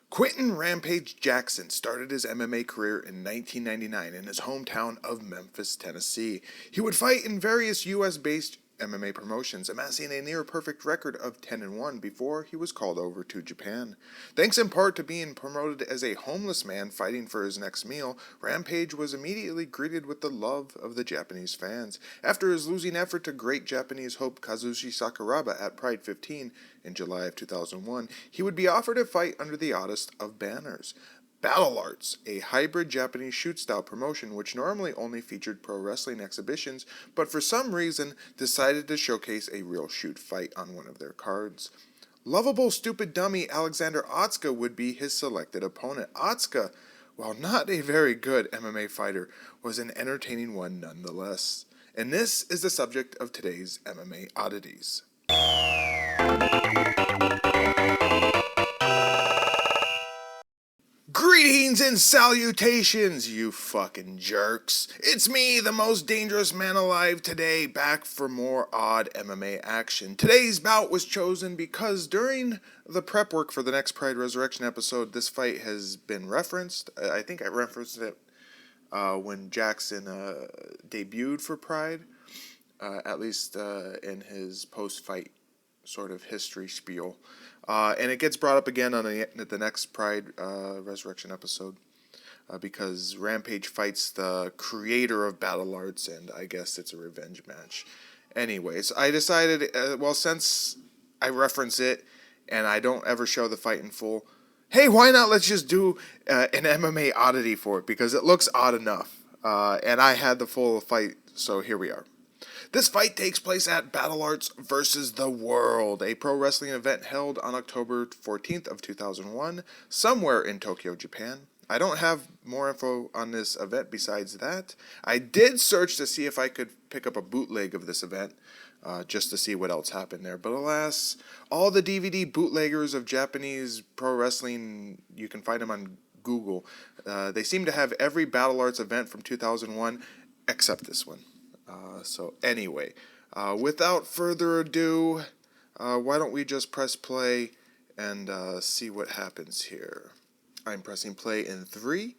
Quentin Rampage Jackson started his MMA career in 1999 in his hometown of Memphis, Tennessee. He would fight in various U.S.-based MMA promotions, amassing a near-perfect record of 10-1 before he was called over to Japan. Thanks in part to being promoted as a homeless man fighting for his next meal, Rampage was immediately greeted with the love of the Japanese fans. After his losing effort to great Japanese hope Kazushi Sakuraba at Pride 15 in July of 2001, he would be offered a fight under the oddest of banners. BattlARTS, a hybrid Japanese shoot-style promotion which normally only featured pro wrestling exhibitions, but for some reason decided to showcase a real shoot fight on one of their cards. Lovable stupid dummy Alexander Otsuka would be his selected opponent. Otsuka, while not a very good MMA fighter, was an entertaining one nonetheless. And this is the subject of today's MMA Oddities. Greetings and salutations, you fucking jerks. It's me, the most dangerous man alive today, back for more odd MMA action. Today's bout was chosen because during the prep work for the next Pride Resurrection episode, this fight has been referenced. I think I referenced it when Jackson debuted for Pride, at least in his post-fight sort of history spiel. And it gets brought up again on the next Pride Resurrection episode because Rampage fights the creator of BattlARTS, and I guess it's a revenge match. Anyways, I decided, since I reference it and I don't ever show the fight in full, hey, why not let's just do an MMA oddity for it, because it looks odd enough. And I had the full fight, so here we are. This fight takes place at BattlARTS versus the World, a pro wrestling event held on October 14th of 2001, somewhere in Tokyo, Japan. I don't have more info on this event besides that. I did search to see if I could pick up a bootleg of this event, just to see what else happened there. But alas, all the DVD bootleggers of Japanese pro wrestling, you can find them on Google. They seem to have every BattlARTS event from 2001 except this one. So anyway, without further ado, why don't we just press play and see what happens here. I'm pressing play in 3,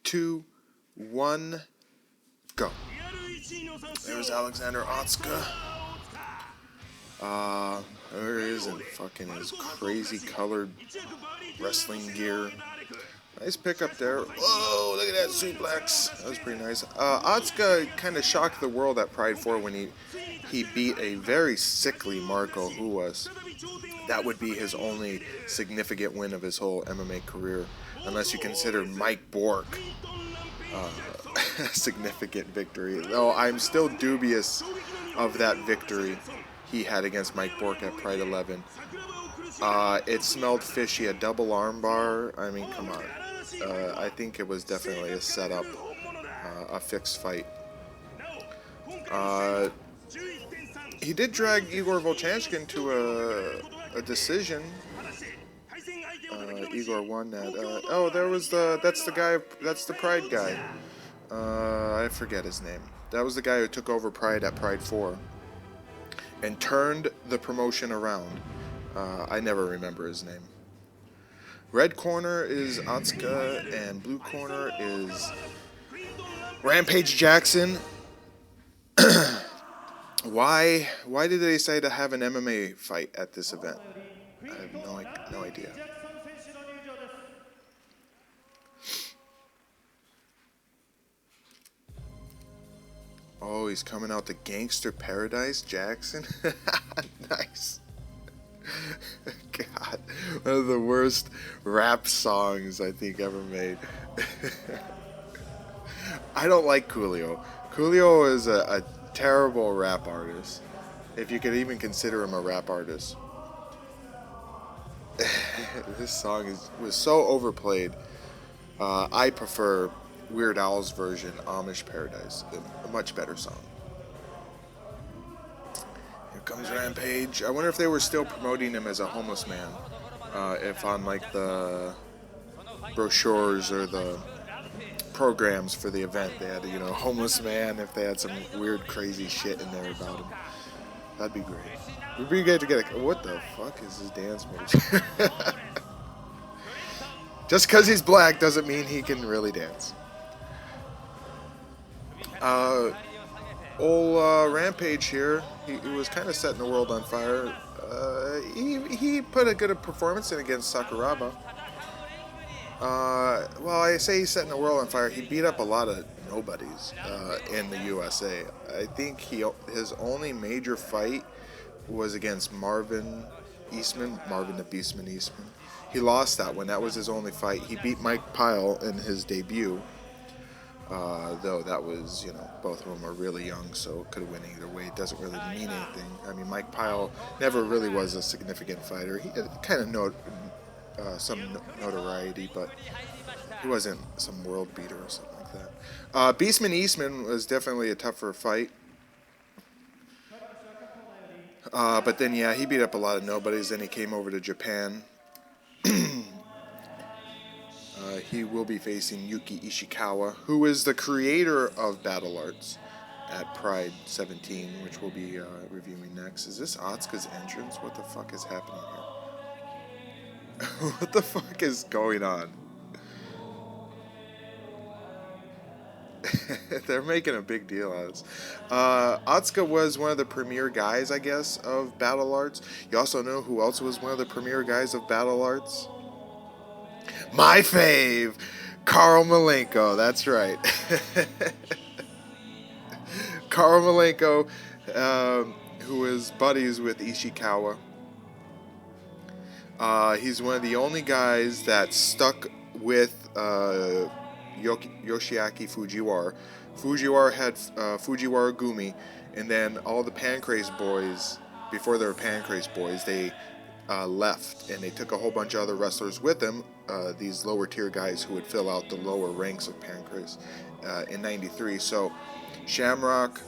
2, 1, go. There's Alexander Otsuka. There he is in fucking his crazy colored wrestling gear. Nice pickup there. Whoa, look at that suplex. That was pretty nice. Otsuka kind of shocked the world at Pride 4 when he beat a very sickly Marco Huas. That would be his only significant win of his whole MMA career, unless you consider Mike Bork a significant victory. Though I'm still dubious of that victory he had against Mike Bork at Pride 11. It smelled fishy, a double armbar. I mean, come on. I think it was definitely a setup, a fixed fight. He did drag Igor Volchanchkin to a decision. Igor won that. That's the Pride guy. I forget his name. That was the guy who took over Pride at Pride 4 and turned the promotion around. I never remember his name. Red corner is Otsuka, and blue corner is Rampage Jackson. Why did they decide to have an MMA fight at this event? I have no idea. Oh, he's coming out to Gangster Paradise Jackson. Nice. God, one of the worst rap songs I think ever made. I don't like Coolio. Coolio is a terrible rap artist, if you could even consider him a rap artist. This song was so overplayed. I prefer Weird Al's version, Amish Paradise, a much better song. Here comes Rampage. I wonder if they were still promoting him as a homeless man. If on like the brochures or the programs for the event they had, homeless man, if they had some weird crazy shit in there about him. That'd be great. It'd be good to get what the fuck is this dance move? Just because he's black doesn't mean he can really dance. Rampage here, he was kind of setting the world on fire. He put a good performance in against Sakuraba. Well, I say he's setting the world on fire. He beat up a lot of nobodies in the USA. I think his only major fight was against Marvin the Beastman Eastman. He lost that one. That was his only fight. He beat Mike Pyle in his debut. Though that was, both of them are really young, so it could have went either way. It doesn't really mean anything. I mean, Mike Pyle never really was a significant fighter. He had kind of some notoriety, but he wasn't some world beater or something like that. Beastman Eastman was definitely a tougher fight. But then, yeah, he beat up a lot of nobodies. Then he came over to Japan. He will be facing Yuki Ishikawa, who is the creator of BattlARTS at Pride 17, which we'll be reviewing next. Is this Otsuka's entrance? What the fuck is happening here? What the fuck is going on? They're making a big deal out of this. Otsuka was one of the premier guys, I guess, of BattlARTS. You also know who else was one of the premier guys of BattlARTS? My fave, Karl Malenko. That's right. Karl Malenko, who is buddies with Ishikawa. He's one of the only guys that stuck with Yoshiaki Fujiwara. Fujiwara had Fujiwara Gumi, and then all the Pancrase boys, before they were Pancrase boys, they left, and they took a whole bunch of other wrestlers with them, these lower tier guys who would fill out the lower ranks of Pancrase in 93. So Shamrock,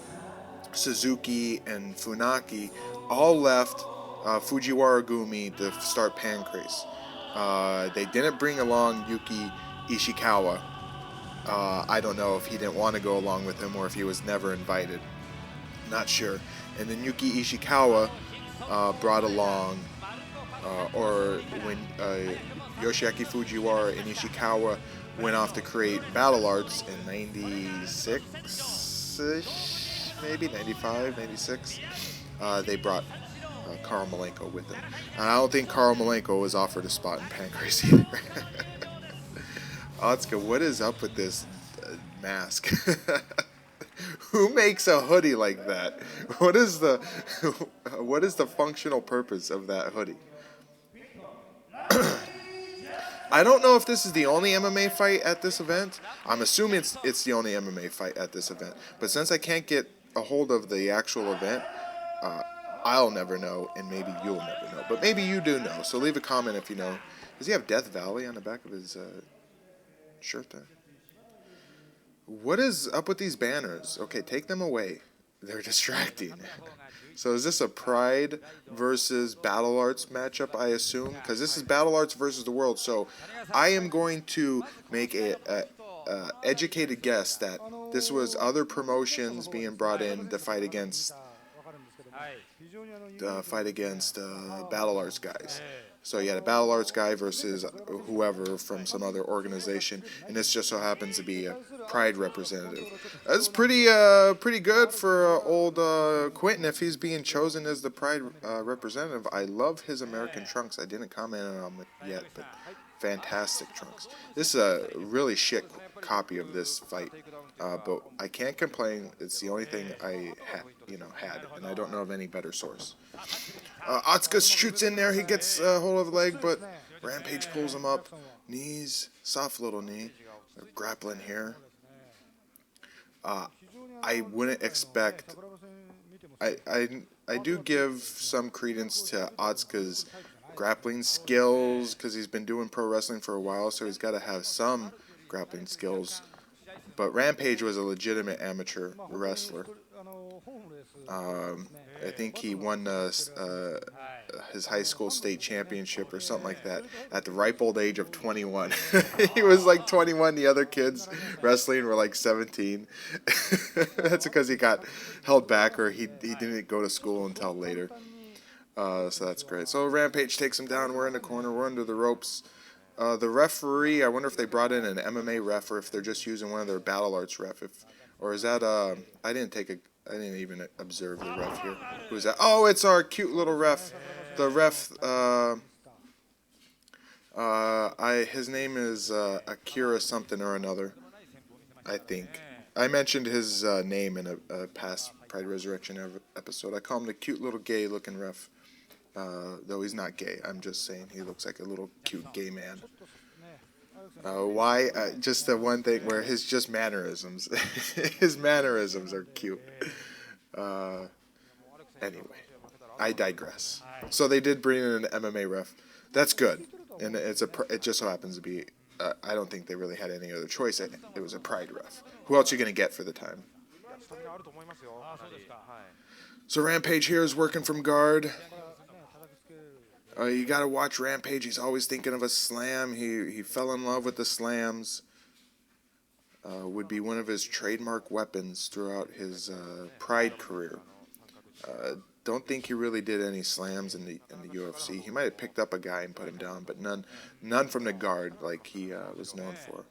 Suzuki, and Funaki all left Fujiwara Gumi to start Pancrase. They didn't bring along Yuki Ishikawa. I don't know if he didn't want to go along with him or if he was never invited. Not sure. And then Yuki Ishikawa brought along, or when Yoshiaki Fujiwara and Ishikawa went off to create BattlARTS in 96-ish, maybe 95, 96, they brought Karl Malenko with them. And I don't think Karl Malenko was offered a spot in Pancrase either. Otsuka, what is up with this mask? Who makes a hoodie like that? What is the functional purpose of that hoodie? I don't know if this is the only MMA fight at this event. I'm assuming it's the only MMA fight at this event. But since I can't get a hold of the actual event, I'll never know, and maybe you'll never know. But maybe you do know, so leave a comment if you know. Does he have Death Valley on the back of his shirt there? What is up with these banners? Okay, take them away. They're distracting. So is this a Pride versus BattlARTS matchup, I assume? Because this is BattlARTS versus the world. So I am going to make a educated guess that this was other promotions being brought in to fight against BattlARTS guys. So you had a BattlARTS guy versus whoever from some other organization, and this just so happens to be a Pride representative. That's pretty good for old Quentin if he's being chosen as the Pride representative. I love his American trunks. I didn't comment on them yet, but fantastic trunks. This is a really shit copy of this fight, but I can't complain. It's the only thing I had, and I don't know of any better source. Otsuka shoots in there. He gets a hold of the leg, but Rampage pulls him up. Knees, soft little knee. They're grappling here. I wouldn't expect. I do give some credence to Otsuka's grappling skills because he's been doing pro wrestling for a while, so he's got to have some grappling skills. But Rampage was a legitimate amateur wrestler. I think he won his high school state championship or something like that at the ripe old age of 21. He was like 21. The other kids wrestling were like 17. That's because he got held back or he didn't go to school until later. So that's great. So Rampage takes him down. We're in the corner. We're under the ropes. The referee, I wonder if they brought in an MMA ref or if they're just using one of their BattlARTS ref. Or is that I didn't even observe the ref here. Who is that? Oh, it's our cute little ref. The ref. His name is Akira something or another. I think I mentioned his name in a past Pride Resurrection episode. I call him the cute little gay-looking ref. Though he's not gay. I'm just saying he looks like a little cute gay man. Why? Just the one thing where his just mannerisms. His mannerisms are cute. Anyway, I digress. So they did bring in an MMA ref. That's good. And it just so happens to be, I don't think they really had any other choice. It was a Pride ref. Who else are you going to get for the time? So Rampage here is working from guard. You got to watch Rampage. He's always thinking of a slam. He fell in love with the slams. Would be one of his trademark weapons throughout his Pride career. Don't think he really did any slams in the UFC. He might have picked up a guy and put him down, but none from the guard like he was known for.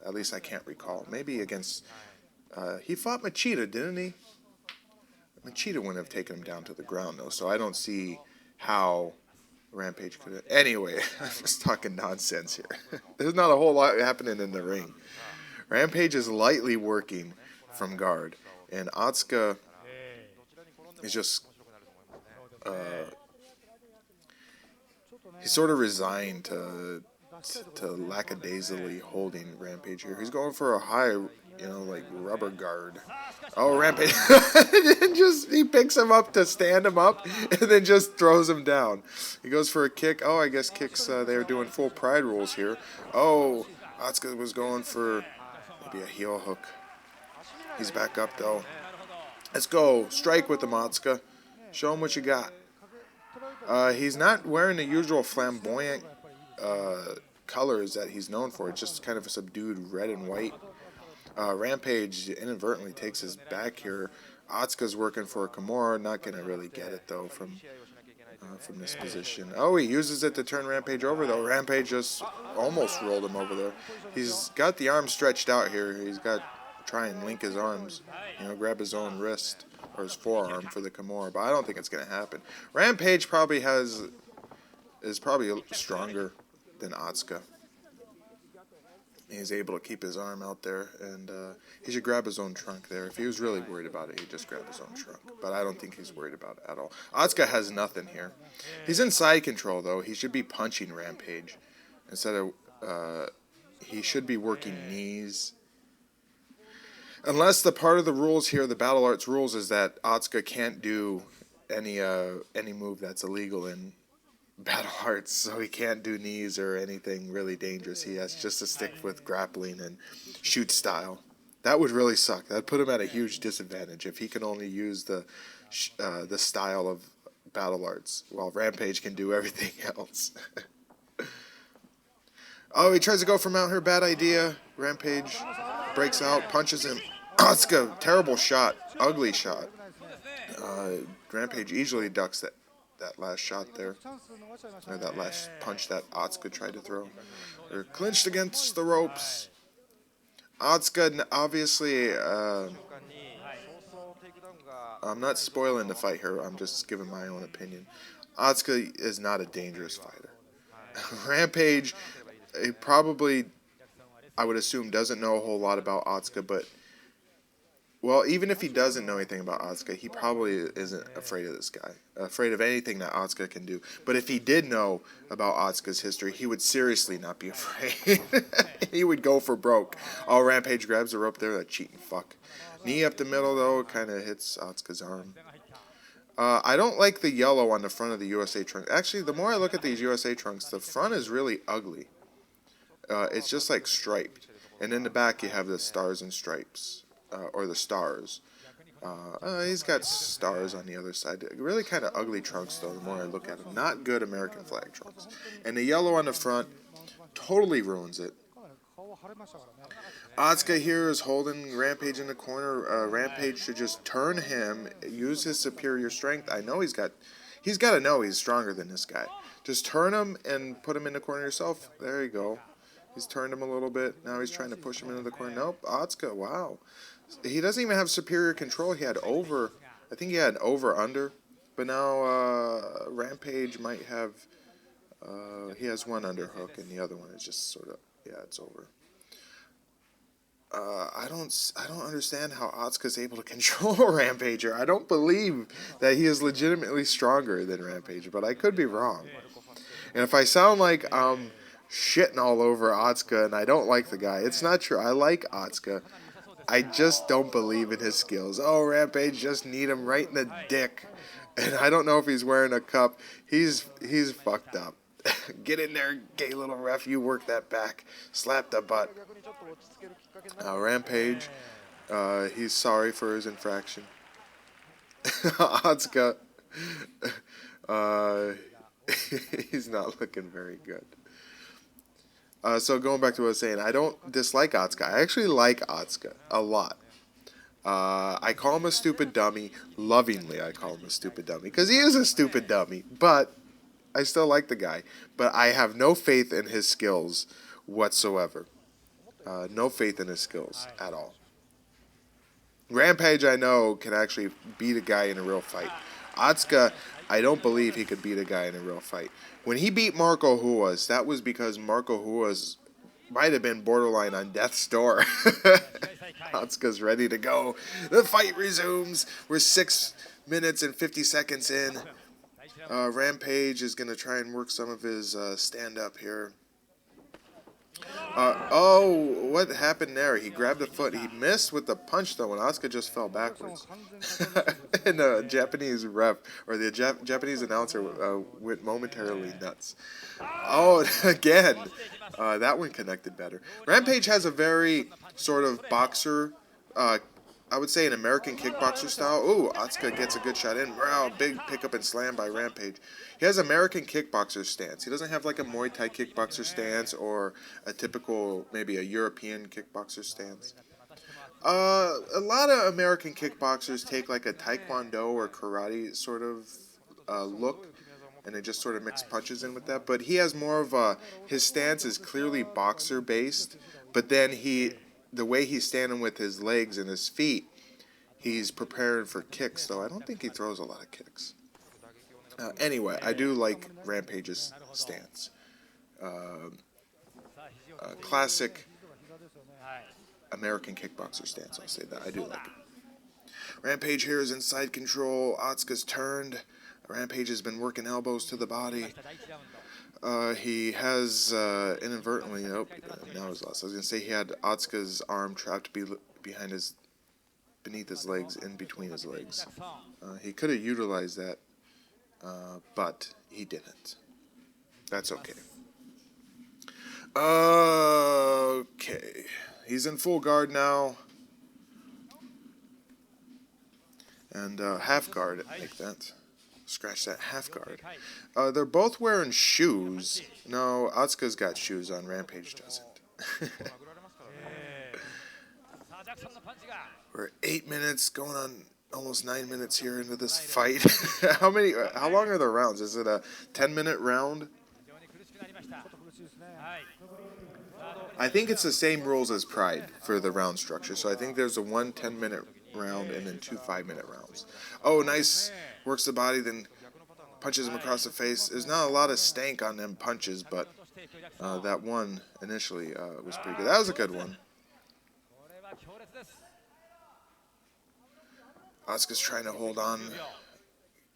At least I can't recall. Maybe against he fought Machida, didn't he? Machida wouldn't have taken him down to the ground though, so I don't see how Rampage could have. Anyway, I'm just talking nonsense here. There's not a whole lot happening in the ring. Rampage is lightly working from guard, and Otsuka is just he's sort of resigned to lackadaisically holding Rampage here. He's going for a high, like rubber guard. Oh, Rampage! He picks him up to stand him up, and then just throws him down. He goes for a kick. Oh, I guess kicks. They're doing full Pride rules here. Oh, Otsuka was going for maybe a heel hook. He's back up though. Let's go. Strike with him, Otsuka. Show him what you got. He's not wearing the usual flamboyant colors that he's known for. It's just kind of a subdued red and white. Rampage inadvertently takes his back here. Otsuka's working for a Kimura. Not going to really get it, though, from this position. Oh, he uses it to turn Rampage over, though. Rampage just almost rolled him over there. He's got the arm stretched out here. He's got to try and link his arms, grab his own wrist or his forearm for the Kimura, but I don't think it's going to happen. Rampage probably is probably stronger than Otsuka. He's able to keep his arm out there, and he should grab his own trunk there. If he was really worried about it, he'd just grab his own trunk. But I don't think he's worried about it at all. Otsuka has nothing here. He's in side control, though. He should be punching Rampage. Instead of, he should be working knees. Unless the part of the rules here, the BattlARTS rules, is that Otsuka can't do any move that's illegal in BattlARTS, so he can't do knees or anything really dangerous. He has just to stick with grappling and shoot style. That would really suck. That'd put him at a huge disadvantage if he can only use the style of BattlARTS, while Rampage can do everything else. Oh, he tries to go for mount her. Bad idea. Rampage breaks out, punches him. Otsuka, terrible shot. Ugly shot. Rampage easily ducks that last shot there. Or that last punch that Otsuka tried to throw. They're clinched against the ropes. Otsuka, obviously, I'm not spoiling the fight here. I'm just giving my own opinion. Otsuka is not a dangerous fighter. Rampage, he probably, I would assume, doesn't know a whole lot about Otsuka, but, well, even if he doesn't know anything about Otsuka, he probably isn't afraid of this guy, afraid of anything that Otsuka can do. But if he did know about Otsuka's history, he would seriously not be afraid. He would go for broke. Oh, Rampage grabs the rope there, that cheating fuck. Knee up the middle, though, kind of hits Otsuka's arm. I don't like the yellow on the front of the USA trunk. Actually, the more I look at these USA trunks, the front is really ugly. It's just like striped. And in the back, you have the stars and stripes. Or the stars. He's got stars on the other side. Really kind of ugly trunks, though, the more I look at them. Not good American flag trunks. And the yellow on the front totally ruins it. Otsuka here is holding Rampage in the corner. Rampage should just turn him, use his superior strength. I know he's got to know he's stronger than this guy. Just turn him and put him in the corner yourself. There you go. He's turned him a little bit. Now he's trying to push him into the corner. Nope. Otsuka, wow. He doesn't even have superior control. He had over. I think he had over-under. But now Rampage might have... he has one underhook, and the other one is just sort of... Yeah, it's over. I don't understand how Otsuka's able to control Rampager. I don't believe that he is legitimately stronger than Rampager, but I could be wrong. And if I sound like I'm shitting all over Otsuka and I don't like the guy, it's not true. I like Otsuka. I just don't believe in his skills. Oh, Rampage, just need him right in the dick. And I don't know if he's wearing a cup. He's fucked up. Get in there, gay little ref. You work that back. Slap the butt. Rampage, he's sorry for his infraction. Otsuka, he's not looking very good. So going back to what I was saying, I don't dislike Otsuka. I actually like Otsuka a lot. I call him a stupid dummy. Lovingly, I call him a stupid dummy. Because he is a stupid dummy. But I still like the guy. But I have no faith in his skills whatsoever. No faith in his skills at all. Rampage, I know, can actually beat a guy in a real fight. Otsuka, I don't believe he could beat a guy in a real fight. When he beat Marco Huas, that was because Marco Huas might have been borderline on death's door. Otsuka's ready to go. The fight resumes. We're 6 minutes and 50 seconds in. Rampage is going to try and work some of his stand-up here. Oh, what happened there? He grabbed the foot. He missed with the punch, though, and Otsuka just fell backwards. And the Japanese ref, or the Japanese announcer, went momentarily nuts. Oh, again. That one connected better. Rampage has a very sort of boxer, I would say an American kickboxer style. Ooh, Otsuka gets a good shot in. Wow, big pickup and slam by Rampage. He has American kickboxer stance. He doesn't have like a Muay Thai kickboxer stance or a typical, maybe a European kickboxer stance. A lot of American kickboxers take like a Taekwondo or karate sort of look, and they just sort of mix punches in with that. But he has more of a, his stance is clearly boxer based, but then the way he's standing with his legs and his feet, he's preparing for kicks, though I don't think he throws a lot of kicks. Anyway, I do like Rampage's stance. Classic American kickboxer stance, I'll say that. I do like it. Rampage here is inside control. Otsuka's turned. Rampage has been working elbows to the body. He has inadvertently, nope, now he's lost. I was going to say he had Otsuka's arm trapped beneath his legs, in between his legs. He could have utilized that, but he didn't. That's okay. Okay. He's in full guard now. And half guard, like that. Scratch that, half guard. They're both wearing shoes. No, Otsuka's got shoes on. Rampage doesn't. We're 8 minutes, going on almost 9 minutes here into this fight. How long are the rounds? Is it a 10-minute round? I think it's the same rules as Pride for the round structure. So I think there's a 1 10-minute round and then 2 5-minute rounds. Oh, nice. Works the body, then punches him across the face. There's not a lot of stank on them punches, but that one initially was pretty good. That was a good one. Otsuka's trying to hold on,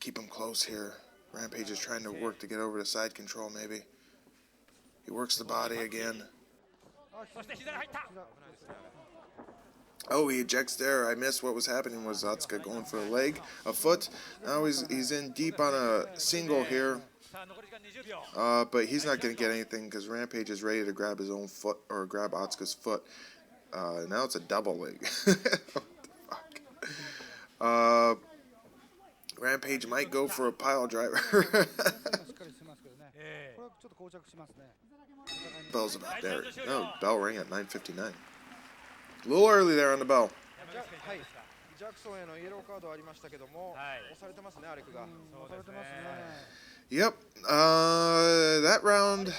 keep him close here. Rampage is trying to work to get over to side control, maybe. He works the body again. Oh, he ejects there. I missed what was happening. Was Otsuka going for a leg, a foot? Now he's in deep on a single here. But he's not going to get anything because Rampage is ready to grab his own foot, or grab Otsuka's foot. Now it's a double leg. What the fuck? Rampage might go for a pile driver. Bell's about there. Oh, bell ring at 9:59. A little early there on the bell. Yep. That round,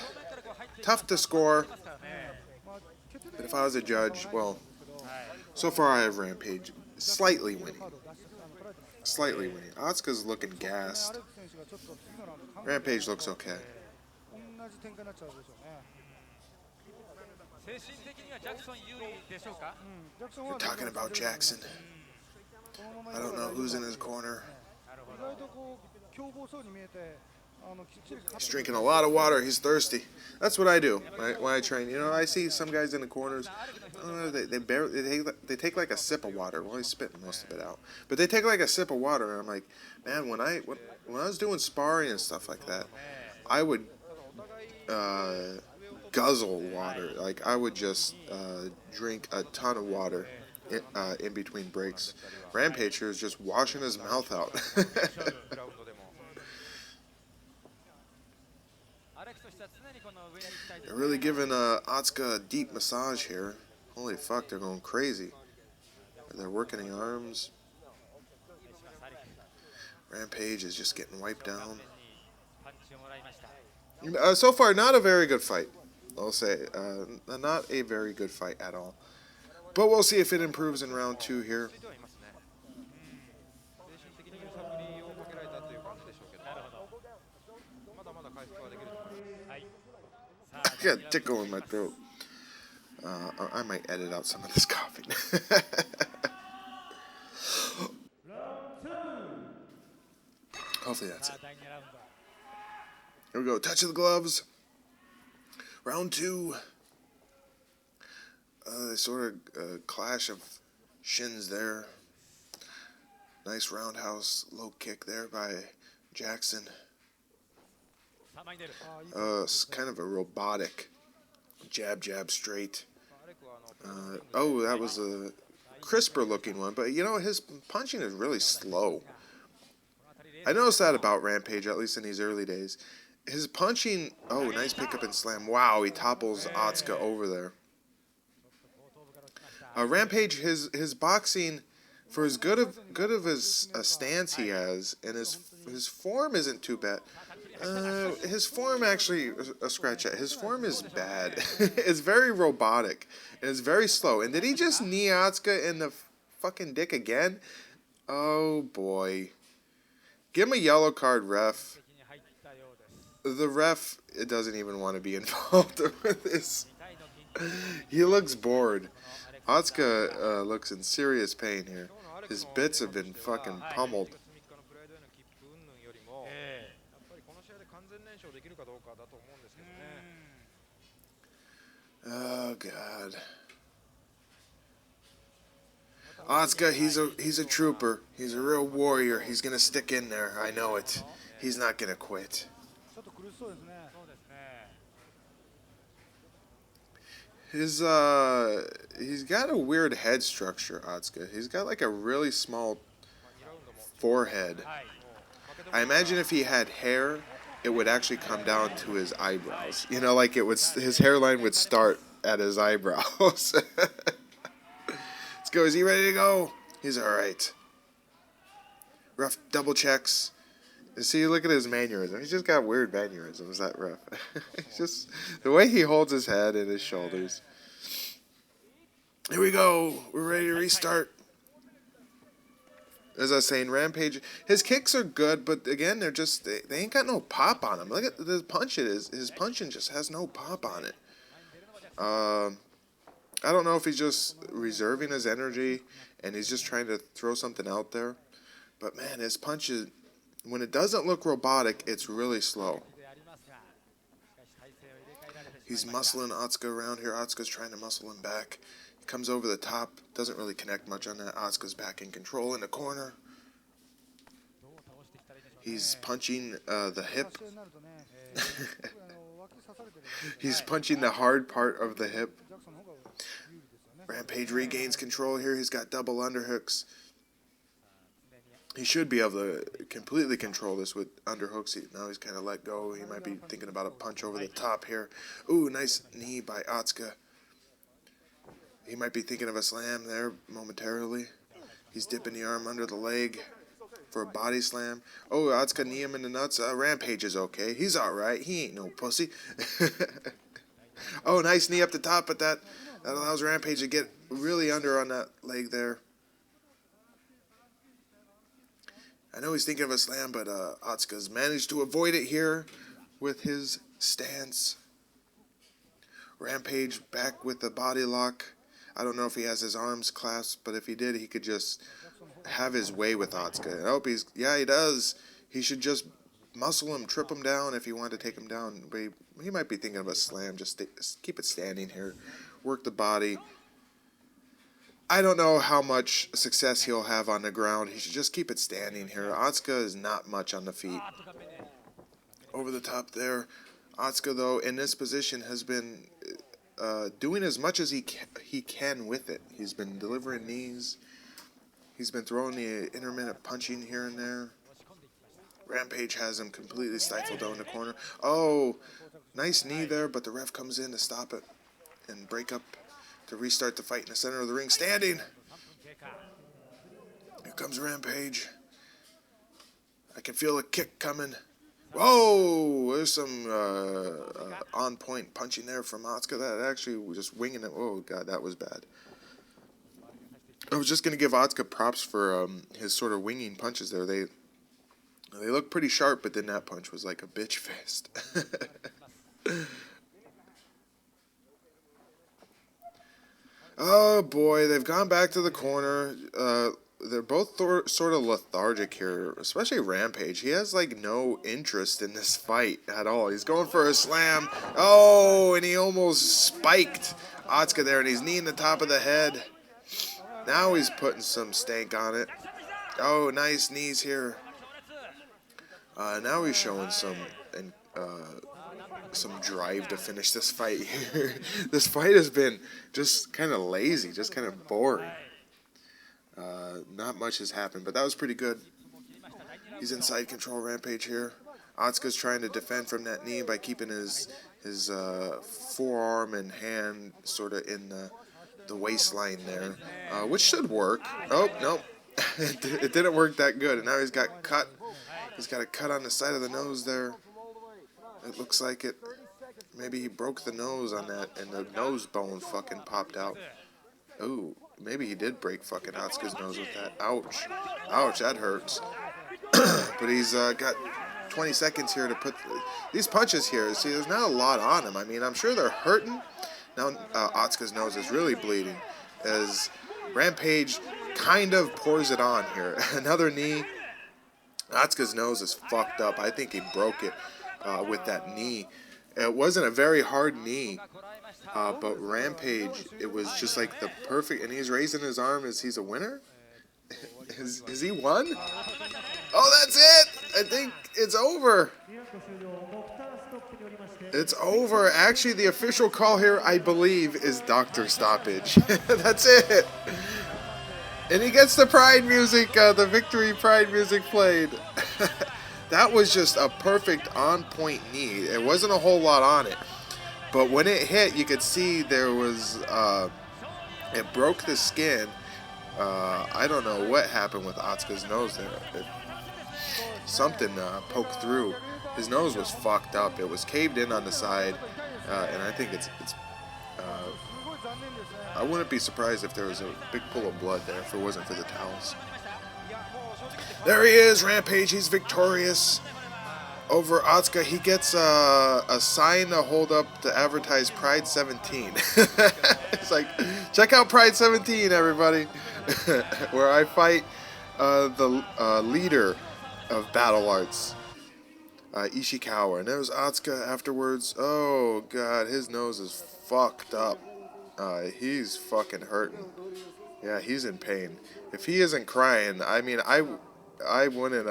tough to score. But if I was a judge, well, so far I have Rampage slightly winning. Slightly winning. Otsuka's looking gassed. Rampage looks okay. You're talking about Jackson. I don't know who's in his corner. He's drinking a lot of water. He's thirsty. That's what I do when I train. You know, I see some guys in the corners. They take like a sip of water. Well, he's spitting most of it out, but they take like a sip of water, and I'm like, man, when I was doing sparring and stuff like that, I would guzzle water. Like I would just drink a ton of water in between breaks. Rampage here is just washing his mouth out. They're really giving Otsuka a deep massage here. Holy fuck, they're going crazy. They're working the arms. Rampage is just getting wiped down. So far, not a very good fight. I'll say, not a very good fight at all. But we'll see if it improves in round 2 here. I got a tickle in my throat. I might edit out some of this coughing. Hopefully that's it. Here we go. Touch of the gloves. Round 2. Sort of clash of shins there. Nice roundhouse low kick there by Jackson. It's kind of a robotic jab, straight. That was a crisper looking one, but you know, his punching is really slow. I noticed that about Rampage, at least in these early days. His punching, nice pickup and slam. Wow, he topples Otsuka over there. Rampage, his boxing, for as good of his stance he has, and his form isn't too bad. His form actually, a scratch at. His form is bad. It's very robotic, and it's very slow. And did he just knee Otsuka in the fucking dick again? Oh boy. Give him a yellow card, ref. The ref doesn't even want to be involved with this. He looks bored. Otsuka looks in serious pain here. His bits have been fucking pummeled. Oh God. Otsuka, he's a trooper. He's a real warrior. He's gonna stick in there. I know it. He's not gonna quit. He's got a weird head structure, Otsuka. He's got like a really small forehead. I imagine if he had hair, it would actually come down to his eyebrows. You know, like his hairline would start at his eyebrows. Let's go. Is he ready to go? He's all right. Ref double checks. See, look at his mannerism. He's just got weird mannerisms, that ref. It's just the way he holds his head and his shoulders. Here we go. We're ready to restart. As I was saying, Rampage, his kicks are good, but again, they ain't got no pop on him. Look at the punch it is. His punching just has no pop on it. I don't know if he's just reserving his energy and he's just trying to throw something out there. But man, his punches, when it doesn't look robotic, it's really slow. He's muscling Otsuka around here. Otsuka's trying to muscle him back. He comes over the top. Doesn't really connect much on that. Otsuka's back in control in the corner. He's punching the hip. He's punching the hard part of the hip. Rampage regains control here. He's got double underhooks. He should be able to completely control this with underhooks. Now he's kind of let go. He might be thinking about a punch over the top here. Ooh, nice knee by Otsuka. He might be thinking of a slam there momentarily. He's dipping the arm under the leg. for a body slam. Oh, Otsuka knee him in the nuts. Rampage is okay. He's alright. He ain't no pussy. Oh, nice knee up the top, but that allows Rampage to get really under on that leg there. I know he's thinking of a slam, but Otsuka's managed to avoid it here with his stance. Rampage back with the body lock. I don't know if he has his arms clasped, but if he did, he could just have his way with Otsuka. I hope yeah, he does. He should just muscle him, trip him down if he wanted to take him down. But he might be thinking of a slam. Just keep it standing here. Work the body. I don't know how much success he'll have on the ground. He should just keep it standing here. Otsuka is not much on the feet. Over the top there. Otsuka, though, in this position has been doing as much as he can with it. He's been delivering knees. He's been throwing the intermittent punching here and there. Rampage has him completely stifled down the corner. Oh, nice knee there, but the ref comes in to stop it and break up to restart the fight in the center of the ring. Standing. Here comes Rampage. I can feel a kick coming. Whoa! There's some on-point punching there from Otsuka. That actually was just winging it. Oh, God, that was bad. I was just going to give Otsuka props for his sort of winging punches there. They look pretty sharp, but then that punch was like a bitch fist. Oh, boy. They've gone back to the corner. They're both sort of lethargic here, especially Rampage. He has, like, no interest in this fight at all. He's going for a slam. Oh, and he almost spiked Otsuka there, and he's kneeing the top of the head. Now he's putting some stank on it. Oh, nice knees here. Now he's showing some drive to finish this fight here. This fight has been just kind of lazy, just kind of boring. Not much has happened, but that was pretty good. He's in side control, Rampage here. Otsuka's trying to defend from that knee by keeping his forearm and hand sort of in the waistline there, which should work. Oh, no. It didn't work that good, and now he's got cut. He's got a cut on the side of the nose there. It looks like it. Maybe he broke the nose on that, and the nose bone fucking popped out. Ooh, maybe he did break fucking Otsuka's nose with that. Ouch. Ouch, that hurts. But he's got 20 seconds here to put these punches here. See, there's not a lot on him. I mean, I'm sure they're hurting. Now Otsuka's nose is really bleeding as Rampage kind of pours it on here. Another knee. Otsuka's nose is fucked up. I think he broke it with that knee. It wasn't a very hard knee, but Rampage, it was just like the perfect, and he's raising his arm as he's a winner? Is he won? Oh, that's it! I think it's over. It's over. Actually, the official call here, I believe, is Doctor Stoppage. That's it. And he gets the pride music, the victory pride music played. That was just a perfect on-point knee. There wasn't a whole lot on it. But when it hit, you could see there was, it broke the skin. I don't know what happened with Otsuka's nose there. Something poked through. His nose was fucked up. It was caved in on the side. And I think it's I wouldn't be surprised if there was a big pool of blood there if it wasn't for the towels. There he is, Rampage. He's victorious over Otsuka. He gets a sign to hold up to advertise Pride 17. It's like, check out Pride 17, everybody, where I fight the leader of BattlARTS, Ishikawa. And there's Otsuka afterwards. Oh, God, his nose is fucked up. He's fucking hurting. Yeah, he's in pain. If he isn't crying, I mean, I wouldn't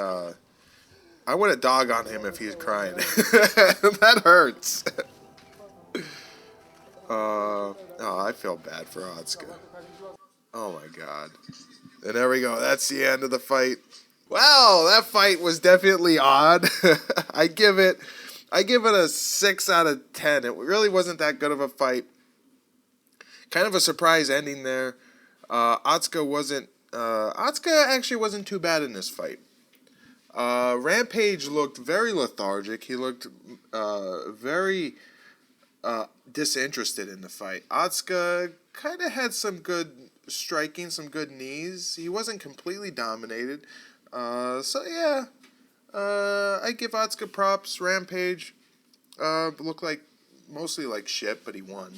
dog on him if he's crying. That hurts. Oh, I feel bad for Otsuka. Oh my God. And there we go. That's the end of the fight. Well, that fight was definitely odd. I give it a 6 out of 10. It really wasn't that good of a fight. Kind of a surprise ending there. Otsuka actually wasn't too bad in this fight. Rampage looked very lethargic. He looked very disinterested in the fight. Otsuka kind of had some good striking, some good knees. He wasn't completely dominated. So yeah, I give Otsuka props. Rampage looked like mostly like shit, but he won.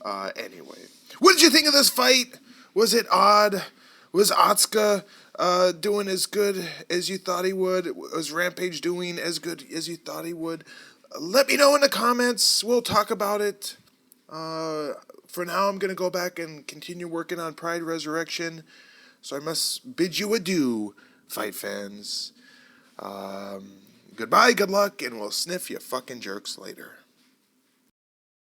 Anyway, what did you think of this fight? Was it odd? Was Otsuka doing as good as you thought he would? Was Rampage doing as good as you thought he would? Let me know in the comments. We'll talk about it. For now, I'm going to go back and continue working on Pride Resurrection. So I must bid you adieu, fight fans. Goodbye, good luck, and we'll sniff you fucking jerks later.